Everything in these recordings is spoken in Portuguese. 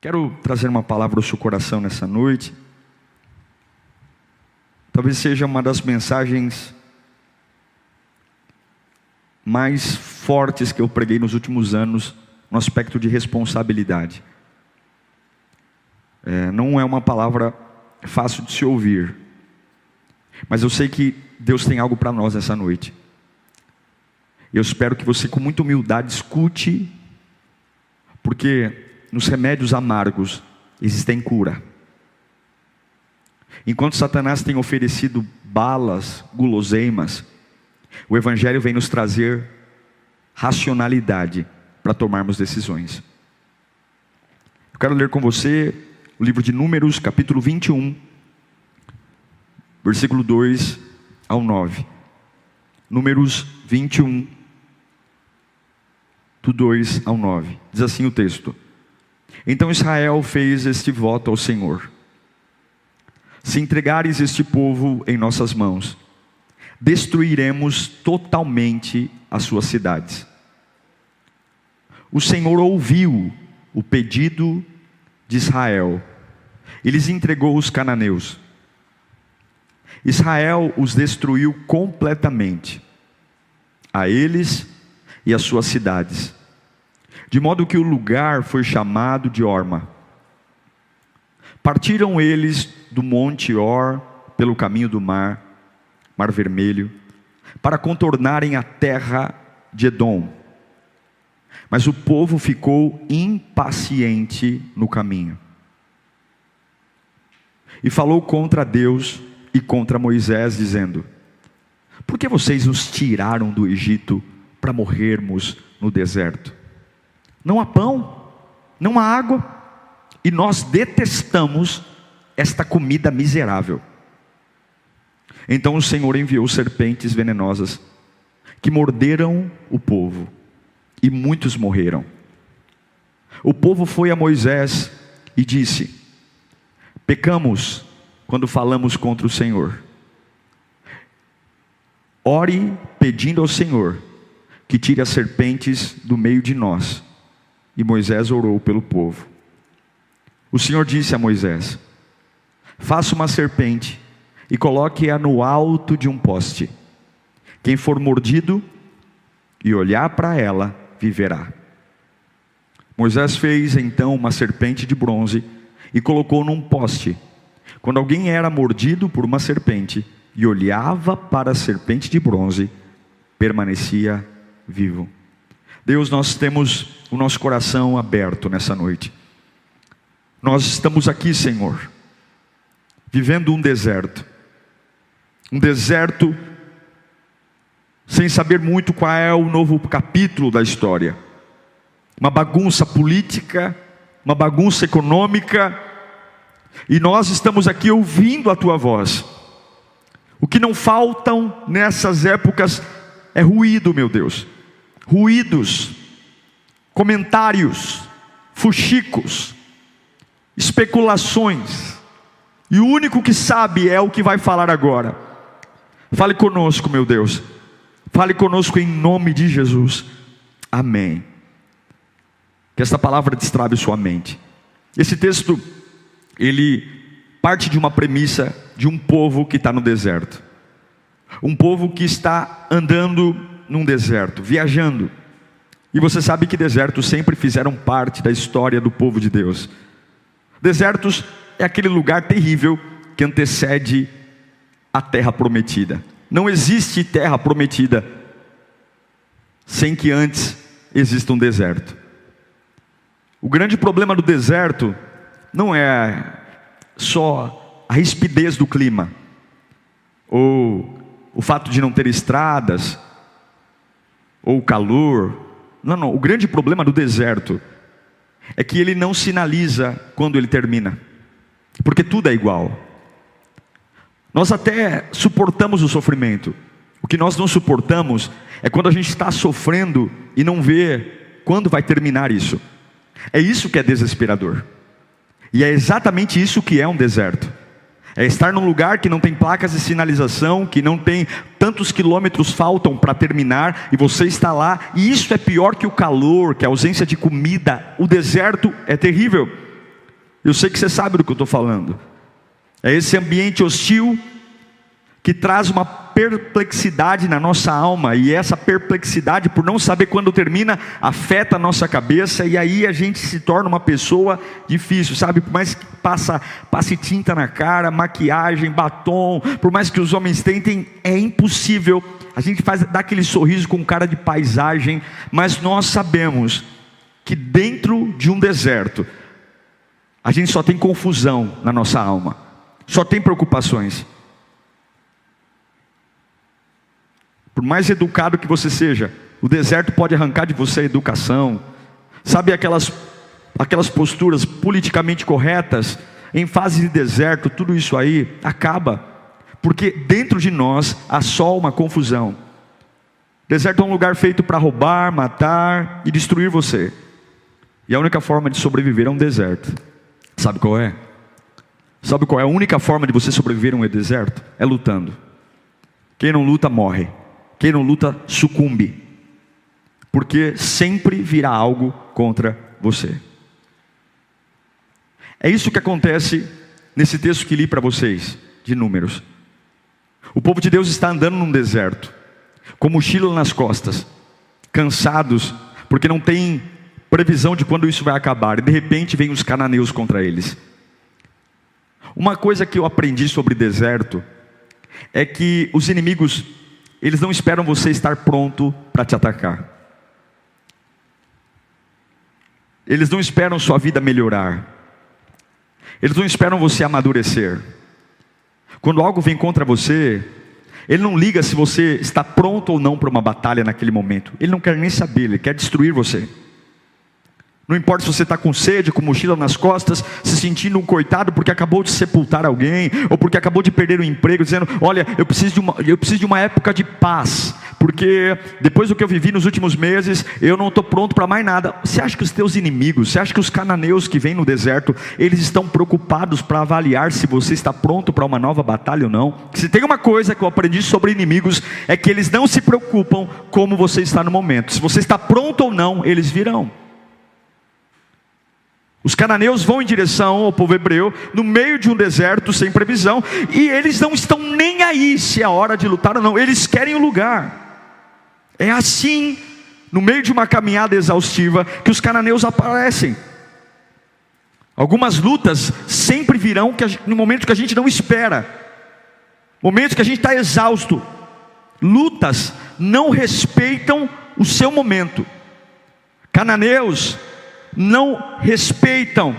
Quero trazer uma palavra ao seu coração nessa noite. Talvez seja uma das mensagens mais fortes que eu preguei nos últimos anos no aspecto de responsabilidade. Não é uma palavra fácil de se ouvir, mas eu sei que Deus tem algo para nós nessa noite. Eu espero que você com muita humildade escute, porque nos remédios amargos existem cura. Enquanto Satanás tem oferecido balas, guloseimas, o Evangelho vem nos trazer racionalidade para tomarmos decisões. Eu quero ler com você o livro de Números, capítulo 21, versículo 2 ao 9. Números 21, do 2 ao 9. Diz assim o texto: Então Israel fez este voto ao Senhor: Se entregares este povo em nossas mãos, destruiremos totalmente as suas cidades. O Senhor ouviu o pedido de Israel e lhes entregou os cananeus. Israel os destruiu completamente, a eles e as suas cidades, de modo que o lugar foi chamado de Horma. Partiram eles do monte Or pelo caminho do mar Vermelho, para contornarem a terra de Edom. Mas o povo ficou impaciente no caminho, e falou contra Deus e contra Moisés, dizendo: Por que vocês nos tiraram do Egito para morrermos no deserto? Não há pão, não há água, e nós detestamos esta comida miserável. Então o Senhor enviou serpentes venenosas, que morderam o povo, e muitos morreram. O povo foi a Moisés e disse: Pecamos quando falamos contra o Senhor. Ore pedindo ao Senhor que tire as serpentes do meio de nós. E Moisés orou pelo povo. O Senhor disse a Moisés: Faça uma serpente e coloque-a no alto de um poste. Quem for mordido e olhar para ela, viverá. Moisés fez então uma serpente de bronze e colocou num poste. Quando alguém era mordido por uma serpente e olhava para a serpente de bronze, permanecia vivo. Deus, nós temos o nosso coração aberto nessa noite. Nós estamos aqui, Senhor, vivendo um deserto sem saber muito qual é o novo capítulo da história, uma bagunça política, uma bagunça econômica, e nós estamos aqui ouvindo a Tua voz. O que não faltam nessas épocas é ruído, meu Deus, ruídos, comentários, fuxicos, especulações, e o único que sabe é o que vai falar agora. Fale conosco, meu Deus, fale conosco em nome de Jesus, amém. Que esta palavra destrave sua mente. Esse texto, ele parte de uma premissa de um povo que está no deserto, um povo que está andando num deserto, viajando, e você sabe que desertos sempre fizeram parte da história do povo de Deus. Desertos é aquele lugar terrível que antecede a terra prometida. Não existe terra prometida sem que antes exista um deserto. O grande problema do deserto não é só a rispidez do clima, ou o fato de não ter estradas, ou o calor. Não, o grande problema do deserto é que ele não sinaliza quando ele termina, porque tudo é igual. Nós até suportamos o sofrimento. O que nós não suportamos é quando a gente está sofrendo e não vê quando vai terminar isso. É isso que é desesperador. E é exatamente isso que é um deserto. É estar num lugar que não tem placas de sinalização, que não tem tantos quilômetros faltam para terminar, e você está lá, e isso é pior que o calor, que a ausência de comida. O deserto é terrível. Eu sei que você sabe do que eu estou falando. É esse ambiente hostil que traz uma perplexidade na nossa alma, e essa perplexidade, por não saber quando termina, afeta a nossa cabeça, e aí a gente se torna uma pessoa difícil, sabe? Por mais que passe tinta na cara, maquiagem, batom, por mais que os homens tentem, é impossível. A gente dá aquele sorriso com cara de paisagem, mas nós sabemos que dentro de um deserto, a gente só tem confusão na nossa alma, só tem preocupações. Por mais educado que você seja, o deserto pode arrancar de você a educação. Sabe aquelas posturas politicamente corretas, em fase de deserto, tudo isso aí acaba. Porque dentro de nós há só uma confusão. Deserto é um lugar feito para roubar, matar e destruir você. E a única forma de sobreviver é um deserto. Sabe qual é? Sabe qual é a única forma de você sobreviver a um deserto? É lutando. Quem não luta morre. Quem não luta sucumbe, porque sempre virá algo contra você. É isso que acontece nesse texto que li para vocês, de Números. O povo de Deus está andando num deserto, com mochila nas costas, cansados, porque não tem previsão de quando isso vai acabar, e de repente vem os cananeus contra eles. Uma coisa que eu aprendi sobre deserto, é que os inimigos, eles não esperam você estar pronto para te atacar. Eles não esperam sua vida melhorar. Eles não esperam você amadurecer. Quando algo vem contra você, ele não liga se você está pronto ou não para uma batalha naquele momento. Ele não quer nem saber, ele quer destruir você. Não importa se você está com sede, com mochila nas costas, se sentindo um coitado porque acabou de sepultar alguém, ou porque acabou de perder o emprego, dizendo, olha, eu preciso de uma época de paz, porque depois do que eu vivi nos últimos meses, eu não estou pronto para mais nada. Você acha que os teus inimigos, você acha que os cananeus que vêm no deserto, eles estão preocupados para avaliar se você está pronto para uma nova batalha ou não? Se tem uma coisa que eu aprendi sobre inimigos, é que eles não se preocupam como você está no momento. Se você está pronto ou não, eles virão. Os cananeus vão em direção ao povo hebreu, no meio de um deserto sem previsão, e eles não estão nem aí se é hora de lutar ou não, eles querem o lugar. É assim, no meio de uma caminhada exaustiva, que os cananeus aparecem. Algumas lutas sempre virão no momento que a gente não espera, momentos que a gente está exausto. Lutas não respeitam o seu momento. Cananeus não respeitam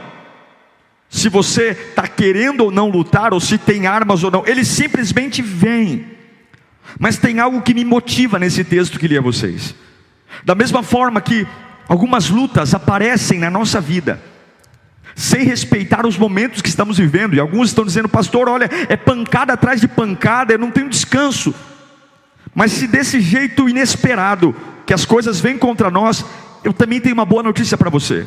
se você está querendo ou não lutar, ou se tem armas ou não. Eles simplesmente vêm. Mas tem algo que me motiva nesse texto que li a vocês. Da mesma forma que algumas lutas aparecem na nossa vida, sem respeitar os momentos que estamos vivendo. E alguns estão dizendo, pastor, olha, é pancada atrás de pancada, eu não tenho descanso. Mas se desse jeito inesperado, que as coisas vêm contra nós, eu também tenho uma boa notícia para você.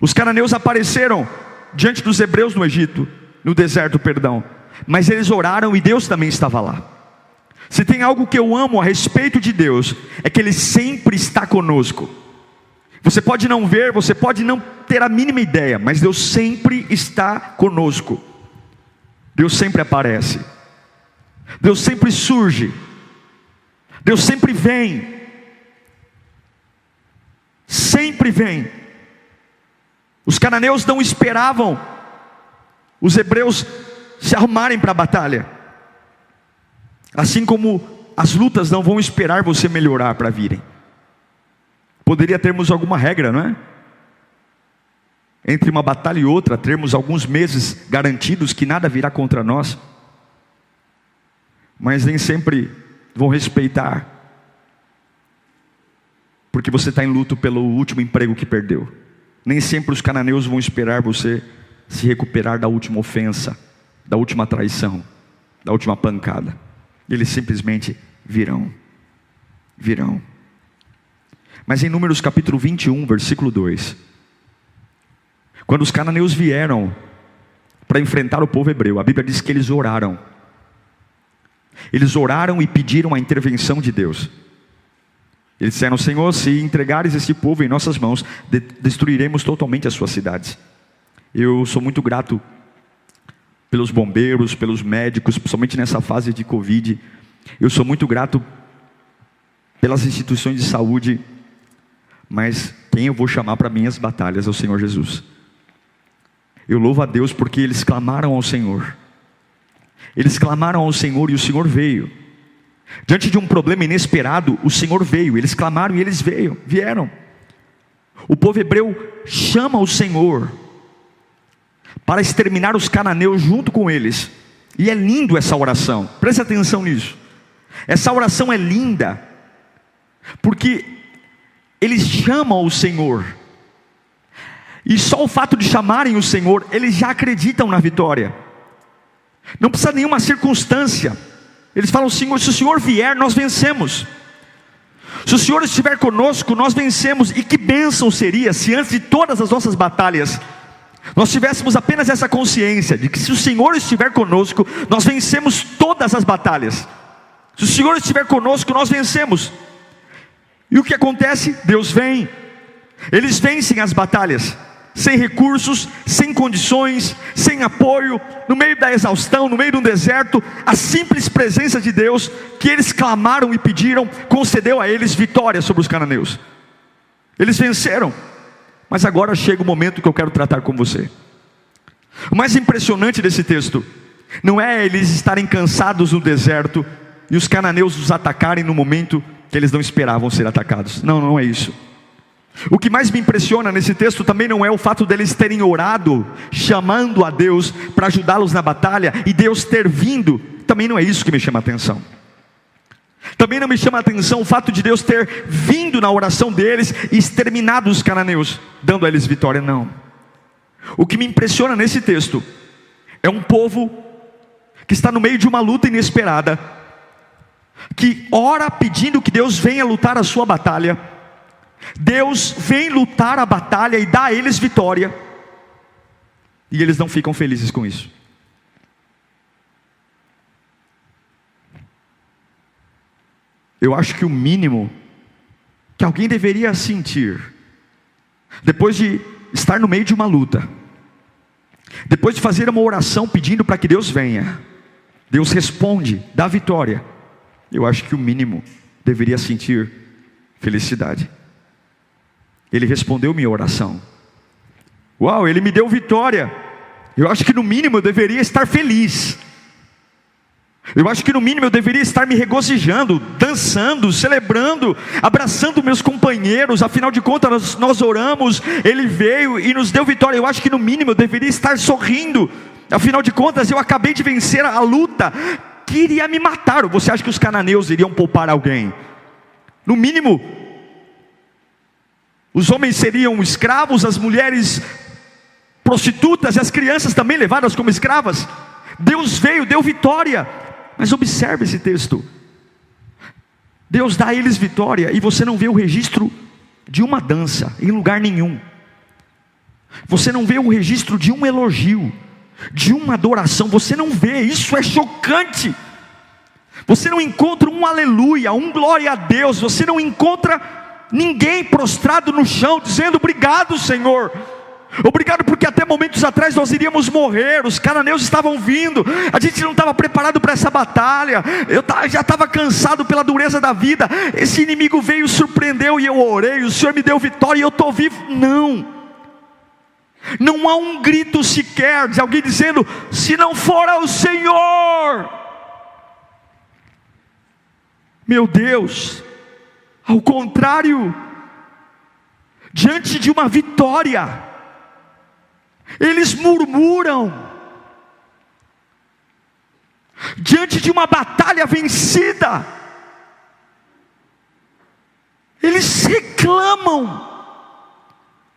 Os cananeus apareceram diante dos hebreus no Egito, no deserto, perdão. Mas eles oraram e Deus também estava lá. Se tem algo que eu amo a respeito de Deus, é que Ele sempre está conosco. Você pode não ver, você pode não ter a mínima ideia, mas Deus sempre está conosco. Deus sempre aparece. Deus sempre surge. Deus sempre vem. Sempre vem. Os cananeus não esperavam os hebreus se arrumarem para a batalha. Assim como as lutas não vão esperar você melhorar para virem. Poderia termos alguma regra, não é? Entre uma batalha e outra, termos alguns meses garantidos que nada virá contra nós. Mas nem sempre vão respeitar, porque você está em luto pelo último emprego que perdeu. Nem sempre os cananeus vão esperar você se recuperar da última ofensa, da última traição, da última pancada. Eles simplesmente virão. Virão. Mas em Números capítulo 21, versículo 2, quando os cananeus vieram para enfrentar o povo hebreu, a Bíblia diz que eles oraram. Eles oraram e pediram a intervenção de Deus. Eles disseram, Senhor, se entregares esse povo em nossas mãos, destruiremos totalmente as suas cidades. Eu sou muito grato pelos bombeiros, pelos médicos, principalmente nessa fase de Covid. Eu sou muito grato pelas instituições de saúde, mas quem eu vou chamar para minhas batalhas é o Senhor Jesus. Eu louvo a Deus porque eles clamaram ao Senhor. Eles clamaram ao Senhor e o Senhor veio. Diante de um problema inesperado, o Senhor veio. Eles clamaram e eles vieram. O povo hebreu chama o Senhor para exterminar os cananeus junto com eles. E é lindo essa oração. Preste atenção nisso. Essa oração é linda porque eles chamam o Senhor. E só o fato de chamarem o Senhor, eles já acreditam na vitória. Não precisa nenhuma circunstância. Eles falam: Senhor, se o Senhor vier, nós vencemos. Se o Senhor estiver conosco, nós vencemos. E que bênção seria se antes de todas as nossas batalhas nós tivéssemos apenas essa consciência de que se o Senhor estiver conosco, nós vencemos todas as batalhas. Se o Senhor estiver conosco, nós vencemos. E o que acontece? Deus vem. Eles vencem as batalhas, sem recursos, sem condições, sem apoio, no meio da exaustão, no meio de um deserto. A simples presença de Deus, que eles clamaram e pediram, concedeu a eles vitória sobre os cananeus. Eles venceram. Mas agora chega o momento que eu quero tratar com você. O mais impressionante desse texto não é eles estarem cansados no deserto e os cananeus os atacarem no momento que eles não esperavam ser atacados. Não, não é isso. O que mais me impressiona nesse texto também não é o fato deles terem orado, chamando a Deus para ajudá-los na batalha, e Deus ter vindo. Também não é isso que me chama a atenção. Também não me chama a atenção o fato de Deus ter vindo na oração deles e exterminado os cananeus, dando a eles vitória. Não. O que me impressiona nesse texto é um povo que está no meio de uma luta inesperada, que ora pedindo que Deus venha lutar a sua batalha. Deus vem lutar a batalha e dá a eles vitória, e eles não ficam felizes com isso. Eu acho que o mínimo que alguém deveria sentir, depois de estar no meio de uma luta, depois de fazer uma oração pedindo para que Deus venha, Deus responde, dá vitória. Eu acho que o mínimo deveria sentir felicidade. Ele respondeu minha oração. Uau, Ele me deu vitória. Eu acho que no mínimo eu deveria estar feliz. Eu acho que no mínimo eu deveria estar me regozijando, dançando, celebrando, abraçando meus companheiros. Afinal de contas nós oramos, Ele veio e nos deu vitória. Eu acho que no mínimo eu deveria estar sorrindo. Afinal de contas eu acabei de vencer a luta que iria me matar. Ou você acha que os cananeus iriam poupar alguém? No mínimo, os homens seriam escravos, as mulheres prostitutas e as crianças também levadas como escravas. Deus veio, deu vitória. Mas observe esse texto. Deus dá a eles vitória e você não vê o registro de uma dança em lugar nenhum. Você não vê o registro de um elogio, de uma adoração. Você não vê, isso é chocante. Você não encontra um aleluia, um glória a Deus. Você não encontra ninguém prostrado no chão dizendo: obrigado, Senhor. Obrigado porque até momentos atrás nós iríamos morrer, os cananeus estavam vindo, a gente não estava preparado para essa batalha, eu já estava cansado pela dureza da vida, esse inimigo veio, surpreendeu e eu orei, o Senhor me deu vitória e eu estou vivo. Não há um grito sequer de alguém dizendo: se não for ao Senhor. Meu Deus, ao contrário, diante de uma vitória, eles murmuram. Diante de uma batalha vencida, eles reclamam.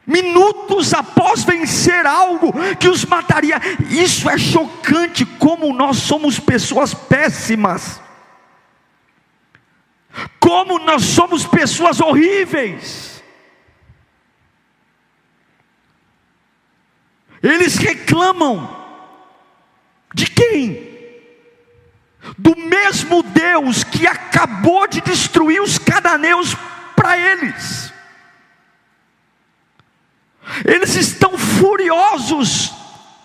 Minutos após vencer algo que os mataria. Isso é chocante, como nós somos pessoas péssimas. Como nós somos pessoas horríveis. Eles reclamam de quem? Do mesmo Deus que acabou de destruir os cananeus para eles. Eles estão furiosos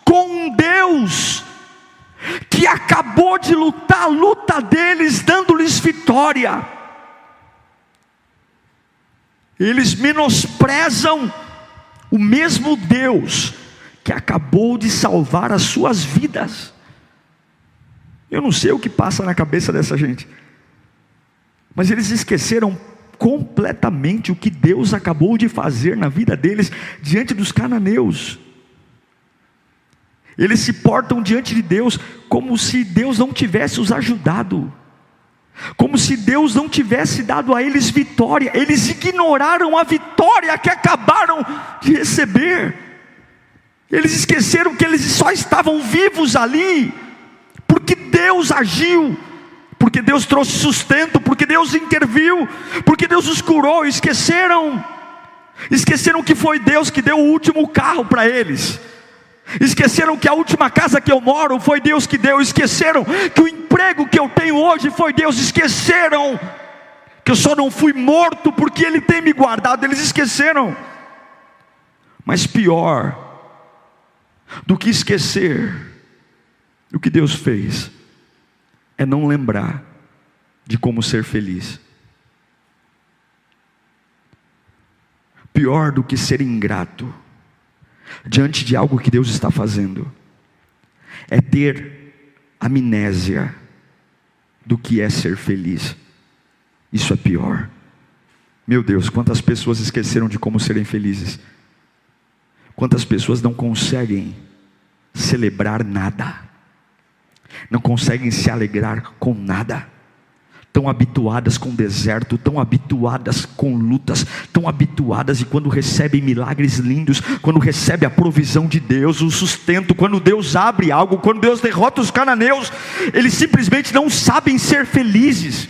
com um Deus que acabou de lutar a luta deles, dando-lhes vitória. Eles menosprezam o mesmo Deus que acabou de salvar as suas vidas. Eu não sei o que passa na cabeça dessa gente, mas eles esqueceram completamente o que Deus acabou de fazer na vida deles diante dos cananeus. Eles se portam diante de Deus como se Deus não tivesse os ajudado, como se Deus não tivesse dado a eles vitória. Eles ignoraram a vitória que acabaram de receber. Eles esqueceram que eles só estavam vivos ali porque Deus agiu, porque Deus trouxe sustento, porque Deus interviu, porque Deus os curou. Esqueceram que foi Deus que deu o último carro para eles. Esqueceram que a última casa que eu moro foi Deus que deu. Esqueceram que o emprego que eu tenho hoje foi Deus. Esqueceram que eu só não fui morto porque Ele tem me guardado. Eles esqueceram. Mas pior do que esquecer o que Deus fez é não lembrar de como ser feliz. Pior do que ser ingrato diante de algo que Deus está fazendo é ter amnésia do que é ser feliz. Isso é pior. Meu Deus, quantas pessoas esqueceram de como serem felizes. Quantas pessoas não conseguem celebrar nada, não conseguem se alegrar com nada. Tão habituadas com o deserto, tão habituadas com lutas, tão habituadas, e quando recebem milagres lindos, quando recebem a provisão de Deus, o sustento, quando Deus abre algo, quando Deus derrota os cananeus, eles simplesmente não sabem ser felizes,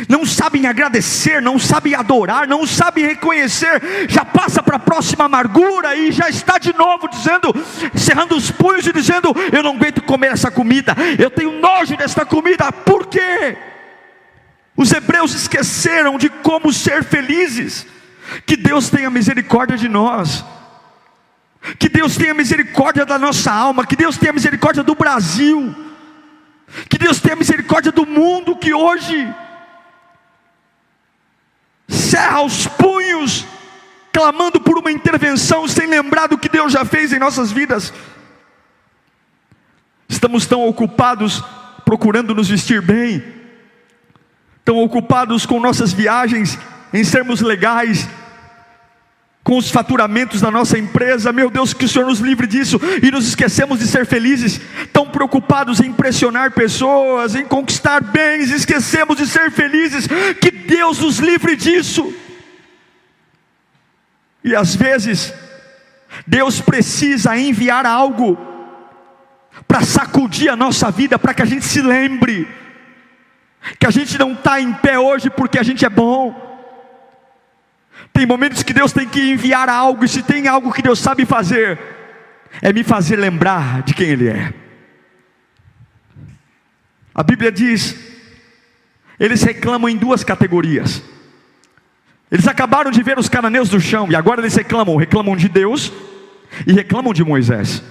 não sabem agradecer, não sabem adorar, não sabem reconhecer. Já passa para a próxima amargura e já está de novo dizendo, cerrando os punhos e dizendo: eu não aguento comer essa comida, eu tenho nojo desta comida. Por quê? Os hebreus esqueceram de como ser felizes. Que Deus tenha misericórdia de nós, que Deus tenha misericórdia da nossa alma, que Deus tenha misericórdia do Brasil, que Deus tenha misericórdia do mundo que hoje cerra os punhos, clamando por uma intervenção, sem lembrar do que Deus já fez em nossas vidas. Estamos tão ocupados procurando nos vestir bem, tão ocupados com nossas viagens, em sermos legais, com os faturamentos da nossa empresa. Meu Deus, que o Senhor nos livre disso, e nos esquecemos de ser felizes. Tão preocupados em impressionar pessoas, em conquistar bens, esquecemos de ser felizes. Que Deus nos livre disso. E às vezes Deus precisa enviar algo para sacudir a nossa vida, para que a gente se lembre que a gente não está em pé hoje porque a gente é bom. Tem momentos que Deus tem que enviar algo, e se tem algo que Deus sabe fazer, é me fazer lembrar de quem Ele é. A Bíblia diz, eles reclamam em duas categorias. Eles acabaram de ver os cananeus do chão, e agora eles reclamam de Deus e reclamam de Moisés.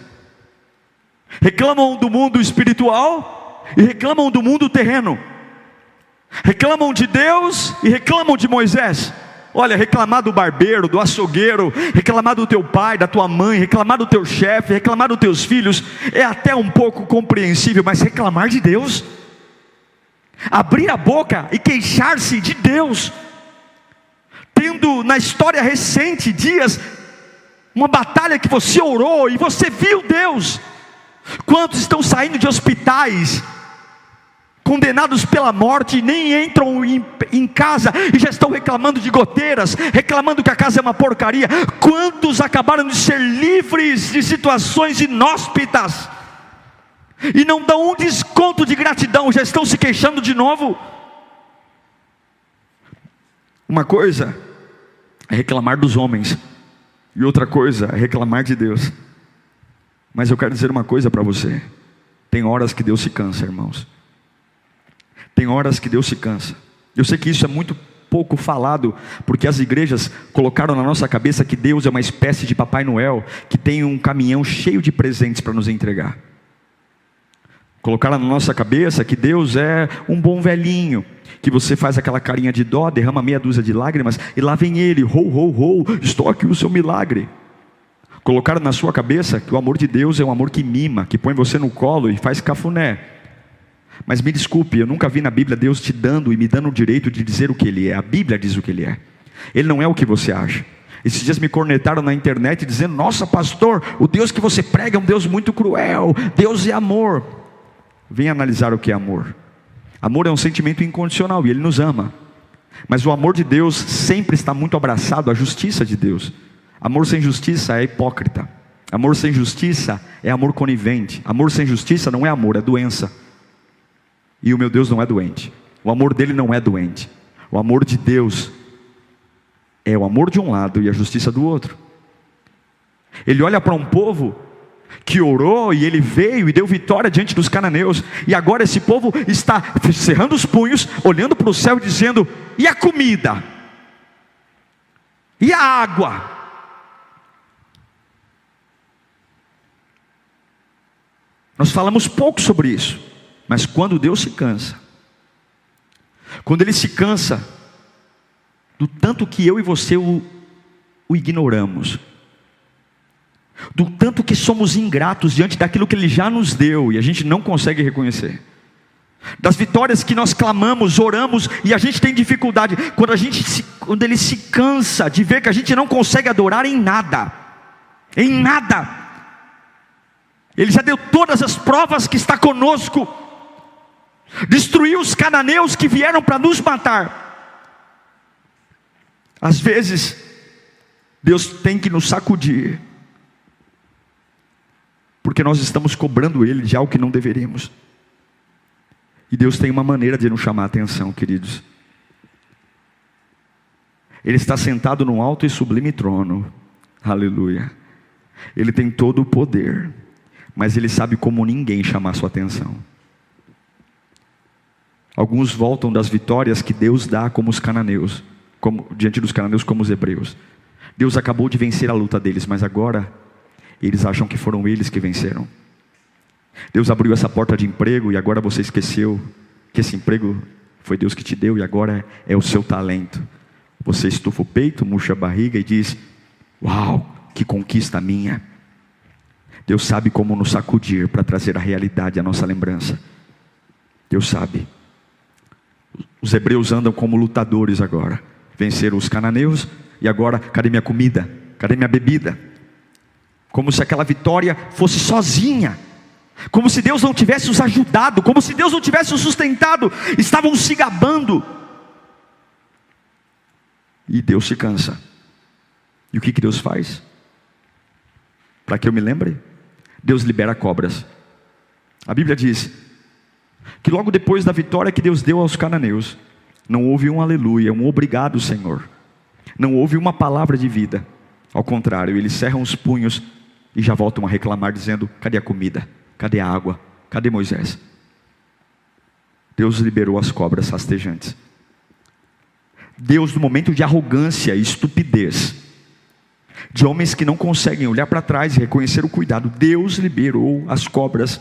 Reclamam do mundo espiritual e reclamam do mundo terreno. Reclamam de Deus e reclamam de Moisés. Olha, reclamar do barbeiro, do açougueiro, reclamar do teu pai, da tua mãe, reclamar do teu chefe, reclamar dos teus filhos, é até um pouco compreensível, mas reclamar de Deus, abrir a boca e queixar-se de Deus, tendo na história recente, dias, uma batalha que você orou e você viu Deus. Quantos estão saindo de hospitais, condenados pela morte, e nem entram em casa e já estão reclamando de goteiras, reclamando que a casa é uma porcaria. Quantos acabaram de ser livres de situações inóspitas e não dão um desconto de gratidão, já estão se queixando de novo? Uma coisa é reclamar dos homens, e outra coisa é reclamar de Deus. Mas eu quero dizer uma coisa para você: tem horas que Deus se cansa, irmãos. Tem horas que Deus se cansa. Eu sei que isso é muito pouco falado, porque as igrejas colocaram na nossa cabeça que Deus é uma espécie de Papai Noel, que tem um caminhão cheio de presentes para nos entregar. Colocaram na nossa cabeça que Deus é um bom velhinho, que você faz aquela carinha de dó, derrama meia dúzia de lágrimas, e lá vem Ele, ho, ho, ho, estou aqui o seu milagre. Colocaram na sua cabeça que o amor de Deus é um amor que mima, que põe você no colo e faz cafuné. Mas me desculpe, eu nunca vi na Bíblia Deus te dando e me dando o direito de dizer o que Ele é. A Bíblia diz o que Ele é. Ele não é o que você acha. Esses dias me cornetaram na internet dizendo: nossa pastor, o Deus que você prega é um Deus muito cruel, Deus é amor. Vem analisar o que é amor. Amor é um sentimento incondicional e Ele nos ama. Mas o amor de Deus sempre está muito abraçado à justiça de Deus. Amor sem justiça é hipócrita. Amor sem justiça é amor conivente. Amor sem justiça não é amor, é doença. E o meu Deus não é doente. O amor dele não é doente. O amor de Deus é o amor de um lado e a justiça do outro. Ele olha para um povo que orou e ele veio e deu vitória diante dos cananeus. E agora esse povo está cerrando os punhos, olhando para o céu e dizendo: e a comida? E a água? Nós falamos pouco sobre isso, mas quando Deus se cansa, quando Ele se cansa do tanto que eu e você o ignoramos, do tanto que somos ingratos diante daquilo que Ele já nos deu e a gente não consegue reconhecer, das vitórias que nós clamamos, oramos e a gente tem dificuldade, quando Ele se cansa de ver que a gente não consegue adorar em nada, Ele já deu todas as provas que está conosco, destruiu os cananeus que vieram para nos matar. Às vezes Deus tem que nos sacudir, porque nós estamos cobrando Ele de algo que não deveríamos. E Deus tem uma maneira de nos chamar a atenção, queridos. Ele está sentado num alto e sublime trono, aleluia. Ele tem todo o poder, mas Ele sabe como ninguém chamar sua atenção. Alguns voltam das vitórias que Deus dá como os cananeus, diante dos cananeus como os hebreus. Deus acabou de vencer a luta deles, mas agora eles acham que foram eles que venceram. Deus abriu essa porta de emprego e agora você esqueceu que esse emprego foi Deus que te deu e agora é o seu talento. Você estufa o peito, murcha a barriga e diz: uau, que conquista minha. Deus sabe como nos sacudir para trazer a realidade à nossa lembrança. Deus sabe. Os hebreus andam como lutadores agora. Venceram os cananeus e agora, cadê minha comida? Cadê minha bebida? Como se aquela vitória fosse sozinha. Como se Deus não tivesse os ajudado. Como se Deus não tivesse os sustentado. Estavam se gabando. E Deus se cansa. E o que Deus faz? Para que eu me lembre? Deus libera cobras. A Bíblia diz que logo depois da vitória que Deus deu aos cananeus, não houve um aleluia, um obrigado Senhor. Não houve uma palavra de vida. Ao contrário, eles cerram os punhos e já voltam a reclamar dizendo: cadê a comida? Cadê a água? Cadê Moisés? Deus liberou as cobras rastejantes. Deus, no momento de arrogância e estupidez, de homens que não conseguem olhar para trás e reconhecer o cuidado, Deus liberou as cobras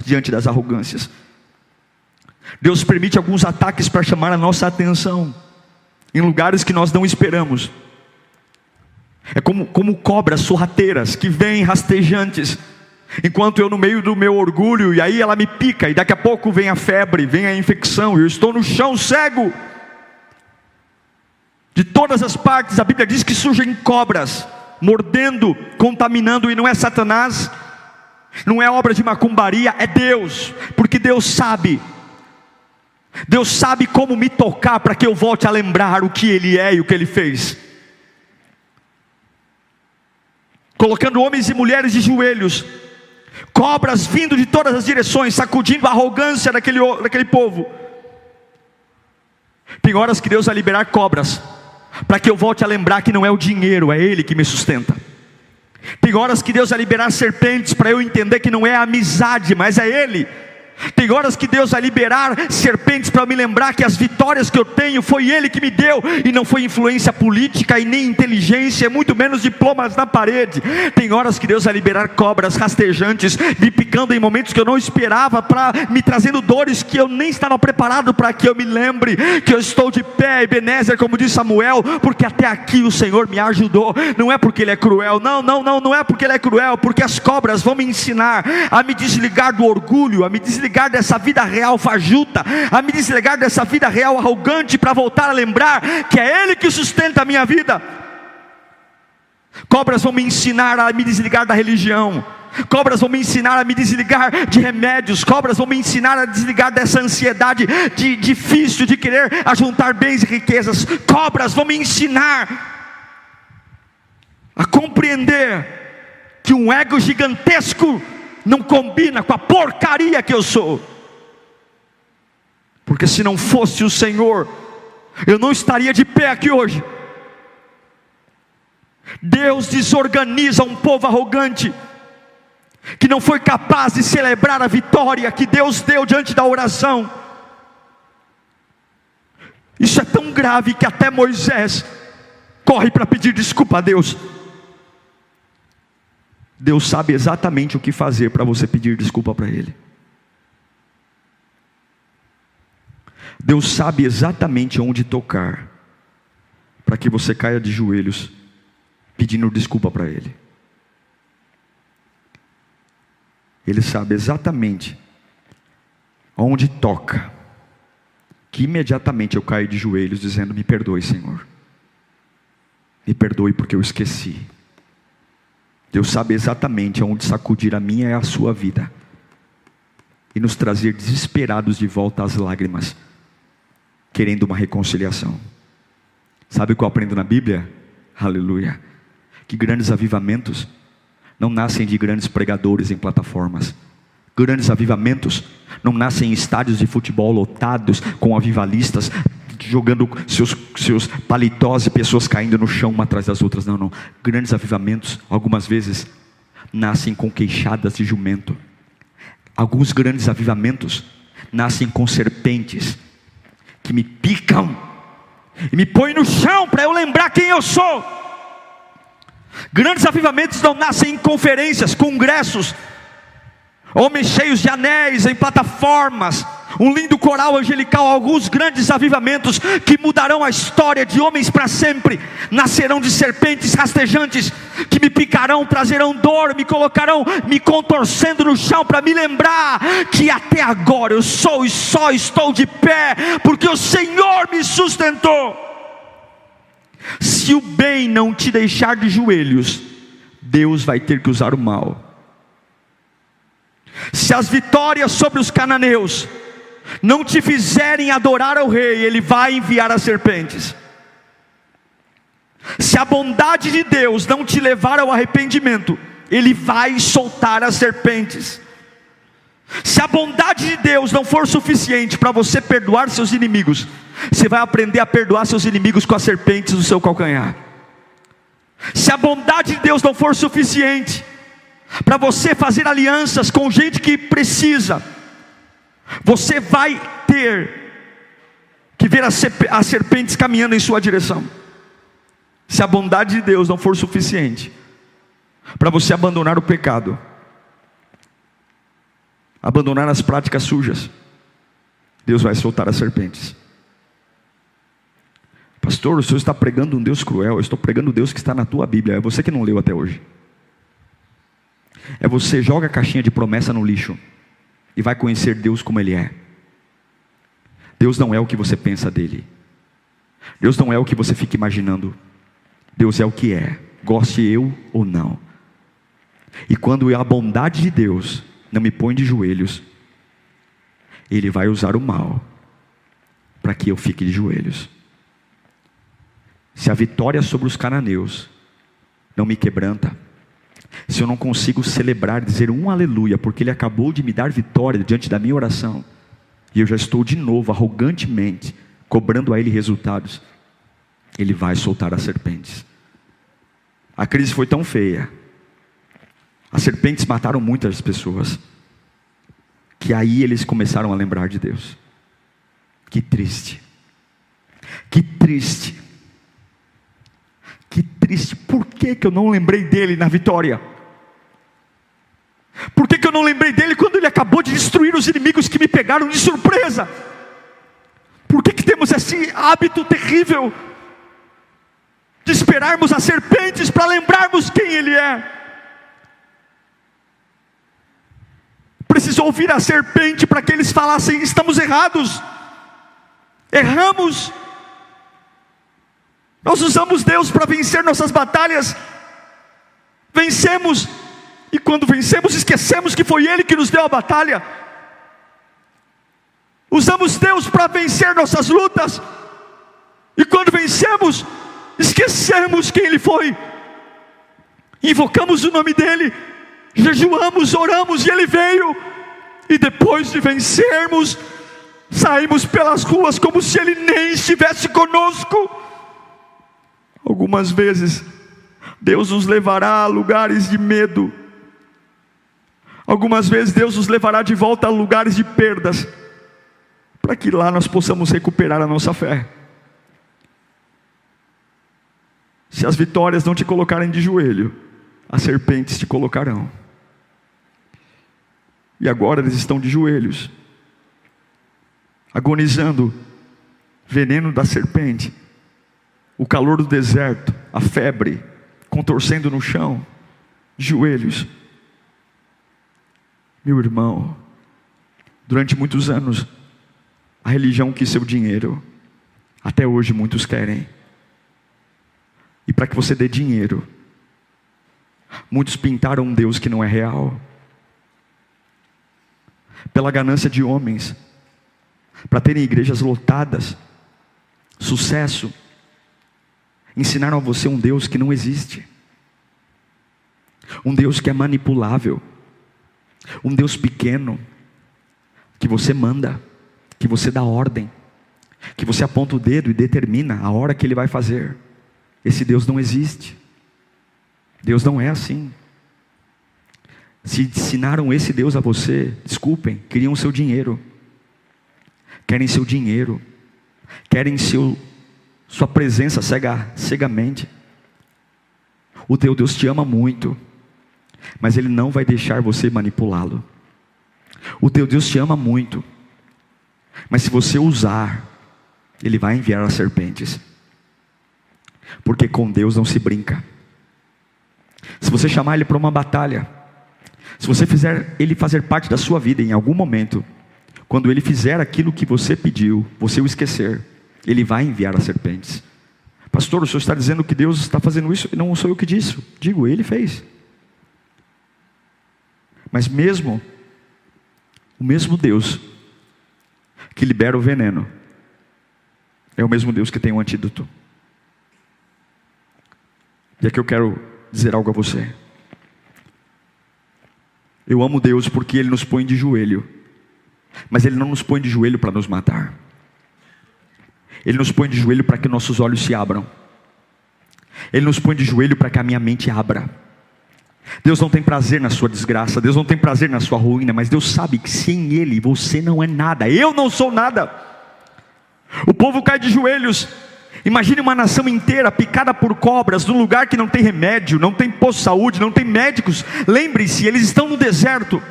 diante das arrogâncias. Deus permite alguns ataques para chamar a nossa atenção, em lugares que nós não esperamos. É como cobras sorrateiras, que vêm rastejantes, enquanto eu no meio do meu orgulho, e aí ela me pica, e daqui a pouco vem a febre, vem a infecção, e eu estou no chão cego. De todas as partes, a Bíblia diz que surgem cobras, mordendo, contaminando, e não é Satanás, não é obra de macumbaria, é Deus, porque Deus sabe como me tocar, para que eu volte a lembrar o que Ele é e o que Ele fez, colocando homens e mulheres de joelhos, cobras vindo de todas as direções, sacudindo a arrogância daquele povo. Tem horas que Deus vai liberar cobras, para que eu volte a lembrar que não é o dinheiro, é Ele que me sustenta. Tem horas que Deus vai liberar serpentes, para eu entender que não é a amizade, mas é Ele. Tem horas que Deus vai liberar serpentes para me lembrar que as vitórias que eu tenho foi Ele que me deu, e não foi influência política e nem inteligência, muito menos diplomas na parede. Tem horas que Deus vai liberar cobras rastejantes me picando em momentos que eu não esperava, para me trazendo dores que eu nem estava preparado, para que eu me lembre que eu estou de pé, Ebenezer, como diz Samuel, porque até aqui o Senhor me ajudou. Não é porque Ele é cruel, não é porque Ele é cruel, porque as cobras vão me ensinar a me desligar do orgulho, a me desligar dessa vida real fajuta, a me desligar dessa vida real arrogante, para voltar a lembrar que é Ele que sustenta a minha vida. Cobras vão me ensinar a me desligar da religião, cobras vão me ensinar a me desligar de remédios, cobras vão me ensinar a desligar dessa ansiedade difícil de querer ajuntar bens e riquezas. Cobras vão me ensinar a compreender que um ego gigantesco não combina com a porcaria que eu sou, porque se não fosse o Senhor, eu não estaria de pé aqui hoje. Deus desorganiza um povo arrogante, que não foi capaz de celebrar a vitória que Deus deu diante da oração. Isso é tão grave que até Moisés corre para pedir desculpa a Deus. Deus sabe exatamente o que fazer para você pedir desculpa para Ele. Deus sabe exatamente onde tocar, para que você caia de joelhos, pedindo desculpa para Ele. Ele sabe exatamente onde toca, que imediatamente eu caio de joelhos, dizendo: me perdoe, Senhor, me perdoe porque eu esqueci. Deus sabe exatamente aonde sacudir a minha e a sua vida, e nos trazer desesperados de volta às lágrimas, querendo uma reconciliação. Sabe o que eu aprendo na Bíblia? Aleluia. Que grandes avivamentos não nascem de grandes pregadores em plataformas. Grandes avivamentos não nascem em estádios de futebol lotados, com avivalistas jogando seus paletós e pessoas caindo no chão uma atrás das outras. Não. Grandes avivamentos, algumas vezes, nascem com queixadas de jumento. Alguns grandes avivamentos nascem com serpentes que me picam e me põem no chão para eu lembrar quem eu sou. Grandes avivamentos não nascem em conferências, congressos, homens cheios de anéis em plataformas, um lindo coral angelical. Alguns grandes avivamentos que mudarão a história de homens para sempre nascerão de serpentes rastejantes que me picarão, trazerão dor, me colocarão me contorcendo no chão, para me lembrar que até agora eu sou e só estou de pé porque o Senhor me sustentou. Se o bem não te deixar de joelhos, Deus vai ter que usar o mal. Se as vitórias sobre os cananeus não te fizerem adorar ao rei, Ele vai enviar as serpentes. Se a bondade de Deus não te levar ao arrependimento, Ele vai soltar as serpentes. Se a bondade de Deus não for suficiente para você perdoar seus inimigos, você vai aprender a perdoar seus inimigos com as serpentes do seu calcanhar. Se a bondade de Deus não for suficiente para você fazer alianças com gente que precisa, você vai ter que ver as serpentes caminhando em sua direção. Se a bondade de Deus não for suficiente para você abandonar o pecado, abandonar as práticas sujas, Deus vai soltar as serpentes. Pastor, o senhor está pregando um Deus cruel. Eu estou pregando o Deus que está na tua Bíblia. É você que não leu até hoje. É você, joga a caixinha de promessa no lixo e vai conhecer Deus como Ele é. Deus não é o que você pensa dele. Deus não é o que você fica imaginando. Deus é o que é, goste eu ou não. E quando a bondade de Deus não me põe de joelhos, Ele vai usar o mal para que eu fique de joelhos. Se a vitória sobre os cananeus não me quebranta, se eu não consigo celebrar, dizer um aleluia, porque Ele acabou de me dar vitória diante da minha oração, e eu já estou de novo arrogantemente cobrando a Ele resultados, Ele vai soltar as serpentes. A crise foi tão feia, as serpentes mataram muitas pessoas, que aí eles começaram a lembrar de Deus. Que triste. Que triste. Que triste. Por que eu não lembrei dele na vitória? Por que eu não lembrei dele quando ele acabou de destruir os inimigos que me pegaram de surpresa? Por que temos esse hábito terrível de esperarmos as serpentes para lembrarmos quem ele é? Precisou ouvir a serpente para que eles falassem: estamos errados, erramos. Nós usamos Deus para vencer nossas batalhas, vencemos, e quando vencemos esquecemos que foi Ele que nos deu a batalha. Usamos Deus para vencer nossas lutas, e quando vencemos esquecemos quem Ele foi. Invocamos o nome dEle, jejuamos, oramos, e Ele veio, e depois de vencermos, saímos pelas ruas como se Ele nem estivesse conosco. Algumas vezes Deus nos levará a lugares de medo. Algumas vezes Deus nos levará de volta a lugares de perdas, para que lá nós possamos recuperar a nossa fé. Se as vitórias não te colocarem de joelho, as serpentes te colocarão. E agora eles estão de joelhos, agonizando, veneno da serpente, o calor do deserto, a febre, contorcendo no chão, de joelhos. Meu irmão, durante muitos anos, a religião quis seu dinheiro. Até hoje muitos querem. E para que você dê dinheiro, muitos pintaram um Deus que não é real. Pela ganância de homens, para terem igrejas lotadas, sucesso, ensinaram a você um Deus que não existe. Um Deus que é manipulável. Um Deus pequeno, que você manda, que você dá ordem, que você aponta o dedo e determina a hora que Ele vai fazer. Esse Deus não existe. Deus não é assim. Se ensinaram esse Deus a você, desculpem, queriam seu dinheiro. Querem seu dinheiro. Querem sua presença cegamente. O teu Deus te ama muito, mas Ele não vai deixar você manipulá-lo. O teu Deus te ama muito, mas se você usar, Ele vai enviar as serpentes. Porque com Deus não se brinca. Se você chamar Ele para uma batalha, se você fizer Ele fazer parte da sua vida em algum momento, quando Ele fizer aquilo que você pediu, você o esquecer, Ele vai enviar as serpentes. Pastor, o senhor está dizendo que Deus está fazendo isso? Não sou eu que disse, digo, Ele fez. Mas mesmo o mesmo Deus que libera o veneno é o mesmo Deus que tem o antídoto. E aqui eu quero dizer algo a você. Eu amo Deus porque Ele nos põe de joelho, mas Ele não nos põe de joelho para nos matar. Ele nos põe de joelho para que nossos olhos se abram. Ele nos põe de joelho para que a minha mente abra. Deus não tem prazer na sua desgraça, Deus não tem prazer na sua ruína, mas Deus sabe que sem Ele você não é nada. Eu não sou nada. O povo cai de joelhos. Imagine uma nação inteira picada por cobras, num lugar que não tem remédio, não tem posto de saúde, não tem médicos. Lembre-se, eles estão no deserto.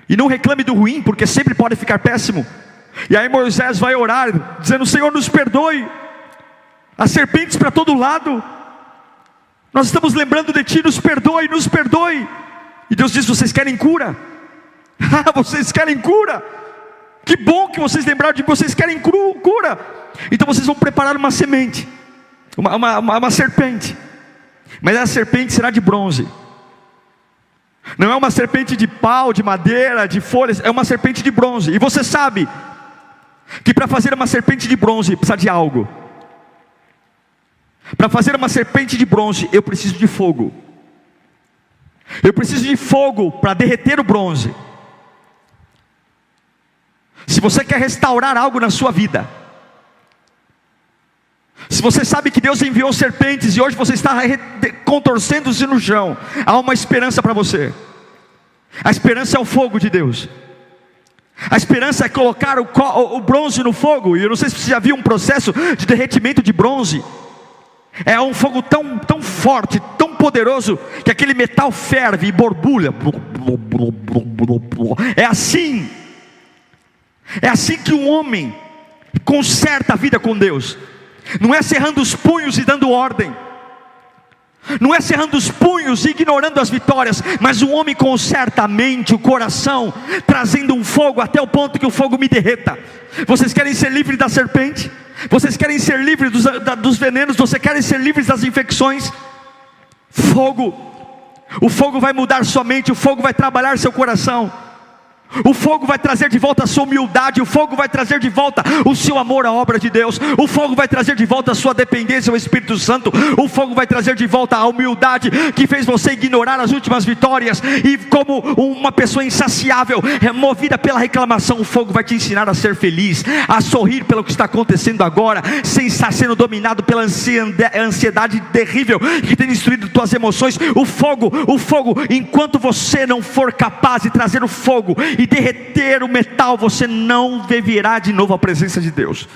E não reclame do ruim, porque sempre pode ficar péssimo. E aí Moisés vai orar, dizendo: Senhor, nos perdoe. As serpentes para todo lado. Nós estamos lembrando de Ti, nos perdoe, nos perdoe. E Deus diz: vocês querem cura? Vocês querem cura? Que bom que vocês lembraram de que vocês querem cura. Então vocês vão preparar uma semente, uma serpente. Mas essa serpente será de bronze. Não é uma serpente de pau, de madeira, de folhas. É uma serpente de bronze. E você sabe que para fazer uma serpente de bronze precisa de algo. Para fazer uma serpente de bronze eu preciso de fogo. Eu preciso de fogo para derreter o bronze. Se você quer restaurar algo na sua vida, se você sabe que Deus enviou serpentes e hoje você está contorcendo-se no chão, há uma esperança para você. A esperança é o fogo de Deus. A esperança é colocar o bronze no fogo. E eu não sei se você já viu um processo de derretimento de bronze. É um fogo tão forte, tão poderoso, que aquele metal ferve e borbulha. É assim que um homem conserta a vida com Deus. Não é cerrando os punhos e dando ordem, não é cerrando os punhos e ignorando as vitórias, mas o homem conserta a mente, o coração, trazendo um fogo até o ponto que o fogo me derreta. Vocês querem ser livres da serpente? Vocês querem ser livres dos venenos? Vocês querem ser livres das infecções? Fogo. O fogo vai mudar sua mente, o fogo vai trabalhar seu coração. O fogo vai trazer de volta a sua humildade. O fogo vai trazer de volta o seu amor à obra de Deus. O fogo vai trazer de volta a sua dependência ao Espírito Santo. O fogo vai trazer de volta a humildade que fez você ignorar as últimas vitórias. E como uma pessoa insaciável, movida pela reclamação, o fogo vai te ensinar a ser feliz, a sorrir pelo que está acontecendo agora, sem estar sendo dominado pela ansiedade terrível que tem destruído tuas emoções. O fogo, enquanto você não for capaz de trazer o fogo e derreter o metal, você não verá de novo a presença de Deus.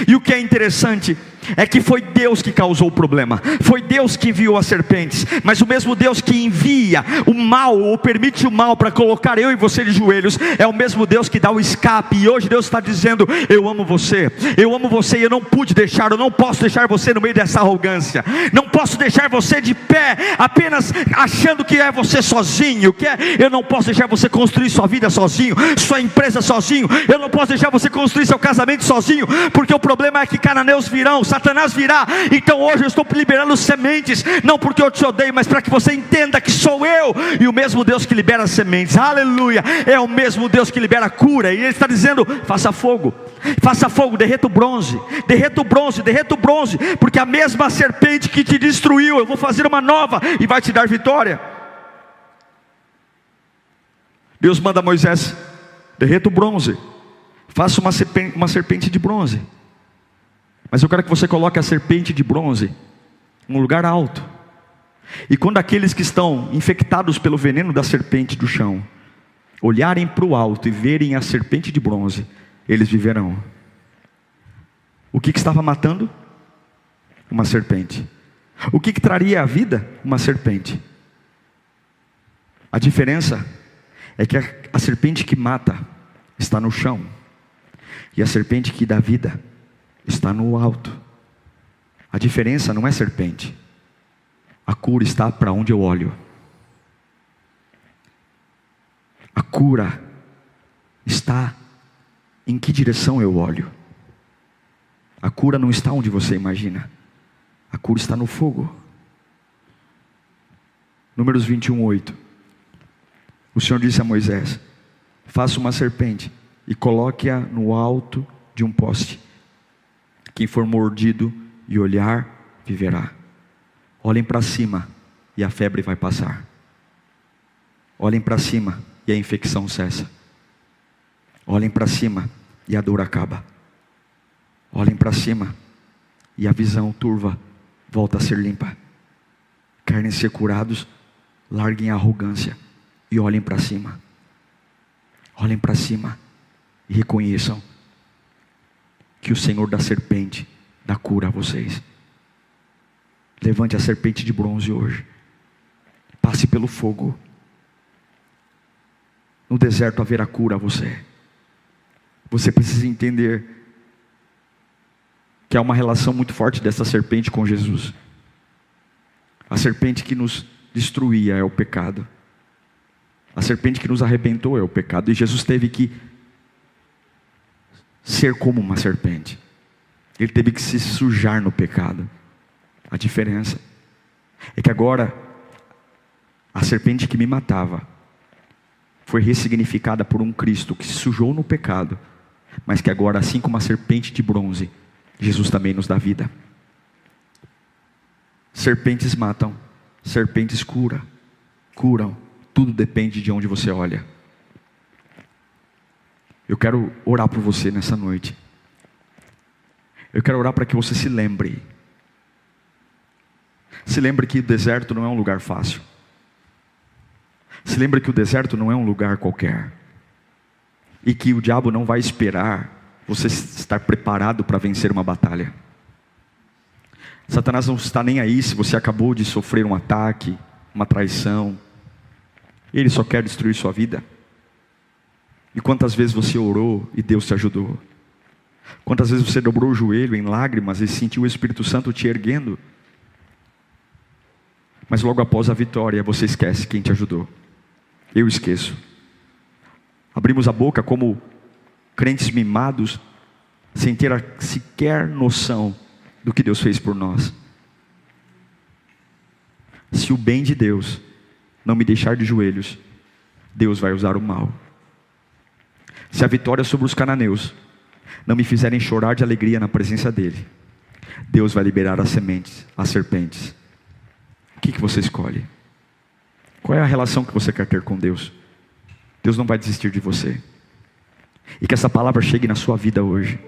E o que é interessante é que foi Deus que causou o problema, foi Deus que enviou as serpentes, mas o mesmo Deus que envia o mal, ou permite o mal para colocar eu e você de joelhos, é o mesmo Deus que dá o escape. E hoje Deus está dizendo: eu amo você e eu não pude deixar, eu não posso deixar você no meio dessa arrogância, não posso deixar você de pé, apenas achando que é você sozinho, eu não posso deixar você construir sua vida sozinho, sua empresa sozinho, eu não posso deixar você construir seu casamento sozinho, porque o problema é que cananeus virão, Satanás virá. Então hoje eu estou liberando sementes, não porque eu te odeio, mas para que você entenda que sou eu, e o mesmo Deus que libera sementes, aleluia, é o mesmo Deus que libera cura. E Ele está dizendo: faça fogo, derreta o bronze, porque a mesma serpente que te destruiu, eu vou fazer uma nova e vai te dar vitória. Deus manda a Moisés: derreta o bronze, faça uma serpente de bronze. Mas eu quero que você coloque a serpente de bronze em um lugar alto. E quando aqueles que estão infectados pelo veneno da serpente do chão olharem para o alto e verem a serpente de bronze, eles viverão. O que estava matando? Uma serpente. O que traria a vida? Uma serpente. A diferença é que a serpente que mata está no chão, e a serpente que dá vida está no alto. A diferença não é serpente, a cura está para onde eu olho. A cura está em que direção eu olho. A cura não está onde você imagina, a cura está no fogo. Números 21:8. O Senhor disse a Moisés: faça uma serpente e coloque-a no alto de um poste. Quem for mordido e olhar, viverá. Olhem para cima e a febre vai passar. Olhem para cima e a infecção cessa. Olhem para cima e a dor acaba. Olhem para cima e a visão turva volta a ser limpa. Querem ser curados? Larguem a arrogância e olhem para cima. Olhem para cima e reconheçam que o Senhor da serpente dá cura a vocês. Levante a serpente de bronze hoje. Passe pelo fogo. No deserto haverá cura a você. Você precisa entender que há uma relação muito forte dessa serpente com Jesus. A serpente que nos destruía é o pecado. A serpente que nos arrebentou é o pecado. E Jesus teve que ser como uma serpente. Ele teve que se sujar no pecado. A diferença é que agora a serpente que me matava foi ressignificada por um Cristo que se sujou no pecado, mas que agora, assim como a serpente de bronze, Jesus também nos dá vida. Serpentes matam, serpentes curam. Tudo depende de onde você olha. Eu quero orar por você nessa noite. Eu quero orar para que você se lembre. Se lembre que o deserto não é um lugar fácil. Se lembre que o deserto não é um lugar qualquer. e que o diabo não vai esperar você estar preparado para vencer uma batalha. Satanás não está nem aí se você acabou de sofrer um ataque, uma traição. Ele só quer destruir sua vida. E quantas vezes você orou e Deus te ajudou? Quantas vezes você dobrou o joelho em lágrimas e sentiu o Espírito Santo te erguendo? Mas logo após a vitória, você esquece quem te ajudou. Eu esqueço. Abrimos a boca como crentes mimados, sem ter sequer noção do que Deus fez por nós. Se o bem de Deus não me deixar de joelhos, Deus vai usar o mal. Se a vitória sobre os cananeus não me fizerem chorar de alegria na presença dele, Deus vai liberar as sementes, as serpentes. O que você escolhe? Qual é a relação que você quer ter com Deus? Deus não vai desistir de você. E que essa palavra chegue na sua vida hoje.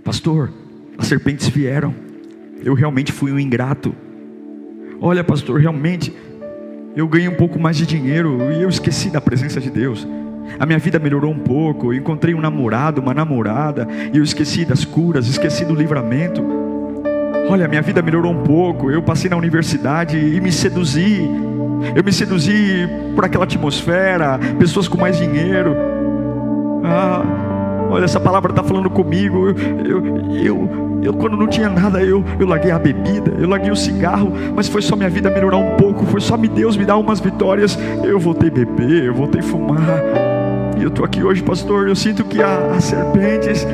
Pastor, as serpentes vieram, eu realmente fui um ingrato. Olha, pastor, realmente eu ganhei um pouco mais de dinheiro e eu esqueci da presença de Deus. A minha vida melhorou um pouco, eu encontrei um namorado, uma namorada, e eu esqueci das curas, esqueci do livramento. Olha, minha vida melhorou um pouco, eu passei na universidade e me seduzi. Eu me seduzi por aquela atmosfera, pessoas com mais dinheiro. Olha, essa palavra está falando comigo. Eu quando não tinha nada, eu larguei a bebida, eu larguei o cigarro, mas foi só minha vida melhorar um pouco, foi só Deus me dar umas vitórias. Eu voltei a beber, eu voltei a fumar, e eu estou aqui hoje, pastor. Eu sinto que há serpentes,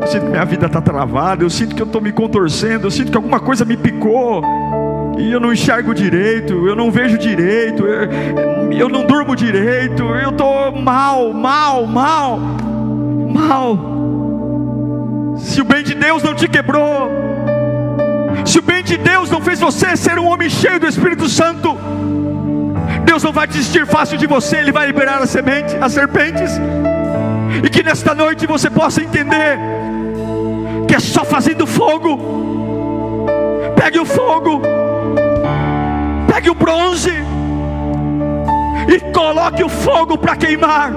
eu sinto que minha vida está travada, eu sinto que eu estou me contorcendo, eu sinto que alguma coisa me picou, e eu não enxergo direito, eu não vejo direito, eu não durmo direito, eu estou mal. Se o bem de Deus não te quebrou, se o bem de Deus não fez você ser um homem cheio do Espírito Santo, Deus não vai desistir fácil de você. Ele vai liberar as serpentes. E que nesta noite você possa entender que é só fazendo fogo. Pegue o fogo, pegue o bronze e coloque o fogo para queimar.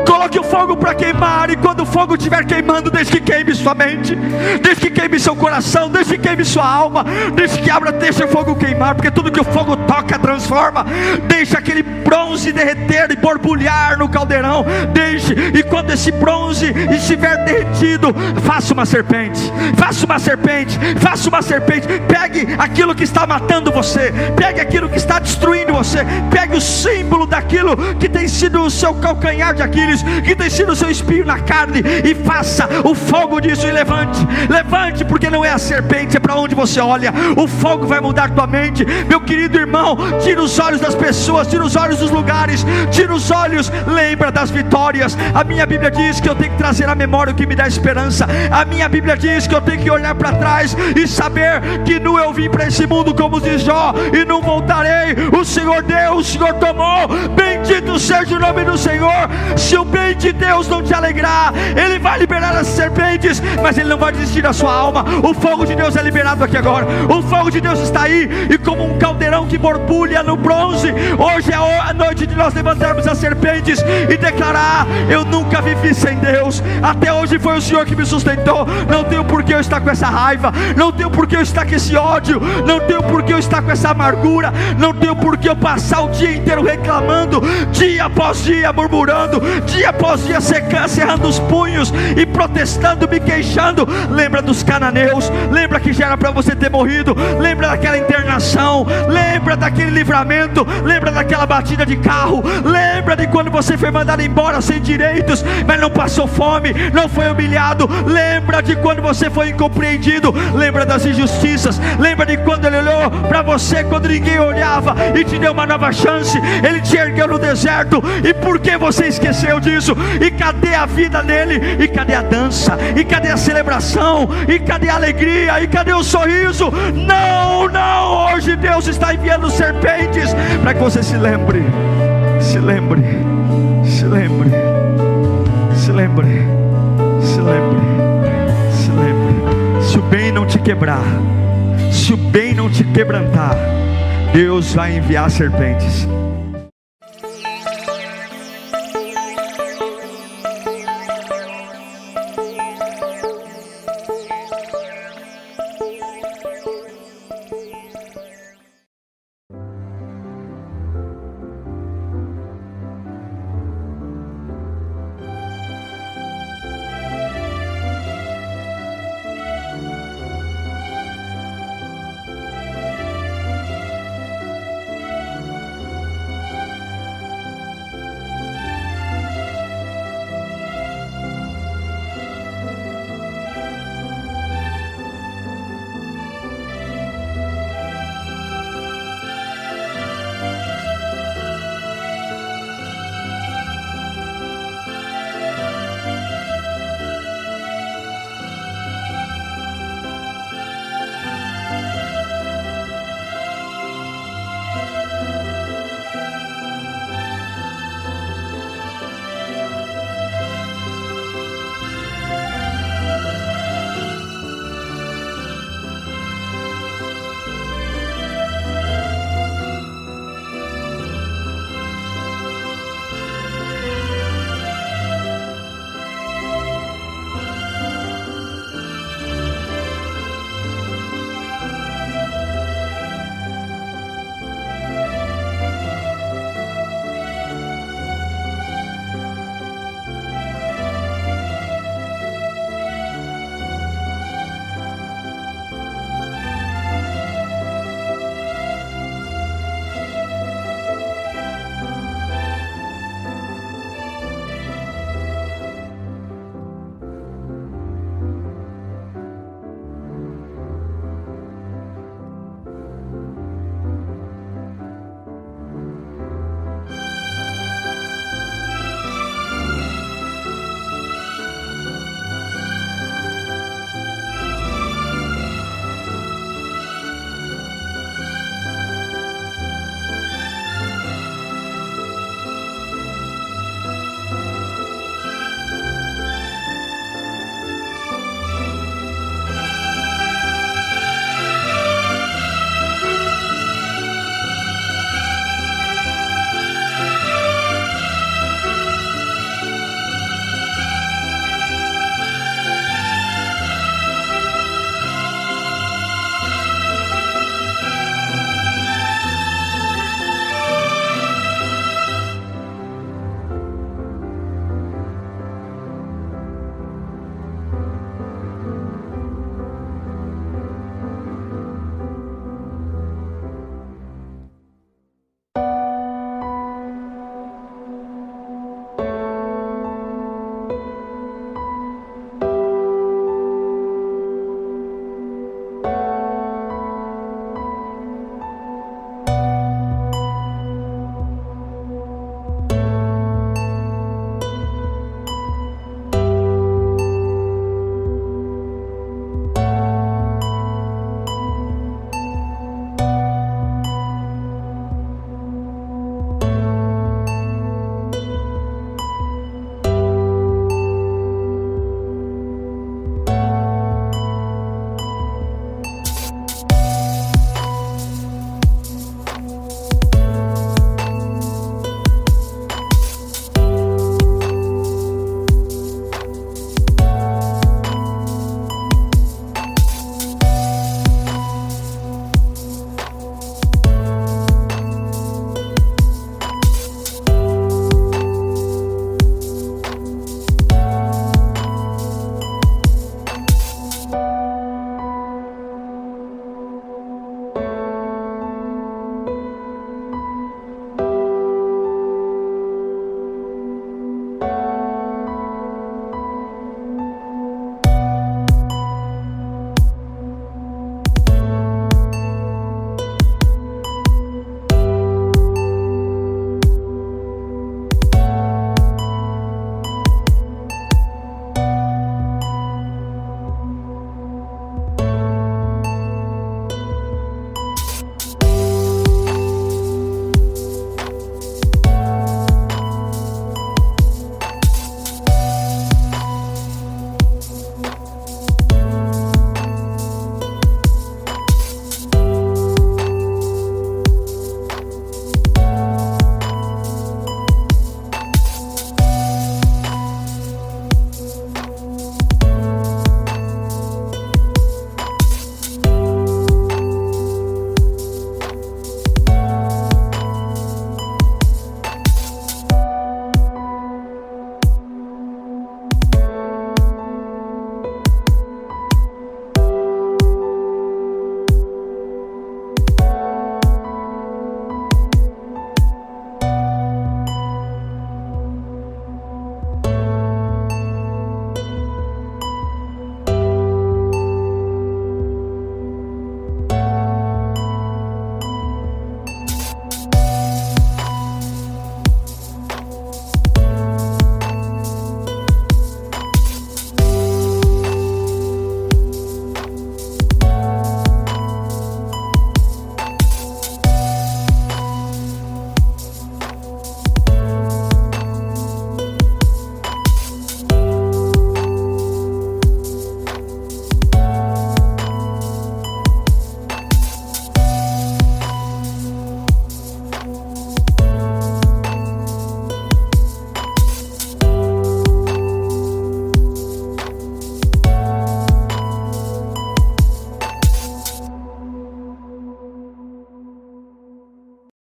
Coloque o fogo para queimar, e quando o fogo estiver queimando, deixe que queime sua mente, deixe que queime seu coração, deixe que queime sua alma, deixe o fogo queimar, porque tudo que o fogo toca transforma. Deixe aquele bronze derreter e borbulhar no caldeirão, deixe, e quando esse bronze estiver derretido, faça uma serpente, pegue aquilo que está matando você, pegue aquilo que está destruindo você, pegue o símbolo daquilo que tem sido o seu calcanhar de Aquiles, que tem sido o seu espinho na carne, e faça o fogo disso, e levante, porque não é a serpente, é para onde você olha. O fogo vai mudar tua mente, meu querido irmão. Tira os olhos das pessoas, tira os olhos dos lugares, tira os olhos, lembra das vitórias. A minha Bíblia diz que eu tenho que trazer à memória o que me dá esperança. A minha Bíblia diz que eu tenho que olhar para trás e saber que nu eu vim para esse mundo, como diz Jó, e não voltarei. O Senhor deu, o Senhor tomou, bendito seja o nome do Senhor. Se o bem de Deus não te alegrar, Ele vai liberar as serpentes, mas Ele não vai desistir da sua alma. O fogo de Deus é liberado aqui agora. O fogo de Deus está aí, e como um caldeirão que borbulha no bronze, hoje é a noite de nós levantarmos as serpentes e declarar: eu nunca vivi sem Deus, até hoje foi o Senhor que me sustentou. Não tenho por que eu estar com essa raiva, não tenho por que eu estar com esse ódio, não tenho por que eu estar com essa amargura, não tenho por que eu passar o dia inteiro reclamando, dia após dia murmurando, dia após dia cerrando os punhos e protestando, me queixando. Lembra dos cananeus, lembra que já era para você ter morrido, lembra daquela internação, lembra daquele livramento, lembra daquela batida de carro, lembra de quando você foi mandado embora sem direitos, mas não passou fome, não foi humilhado, lembra de quando você foi incompreendido, lembra das injustiças, lembra de quando Ele olhou para você quando ninguém olhava e te deu uma nova chance. Ele te ergueu no deserto, e por que você esqueceu disso? E cadê a vida nele? E cadê a dança? E cadê a celebração? E cadê a alegria? E cadê o sorriso? Não, hoje Deus está enviando serpentes para que você se lembre. Se o bem não te quebrar, se o bem não te quebrantar, Deus vai enviar serpentes.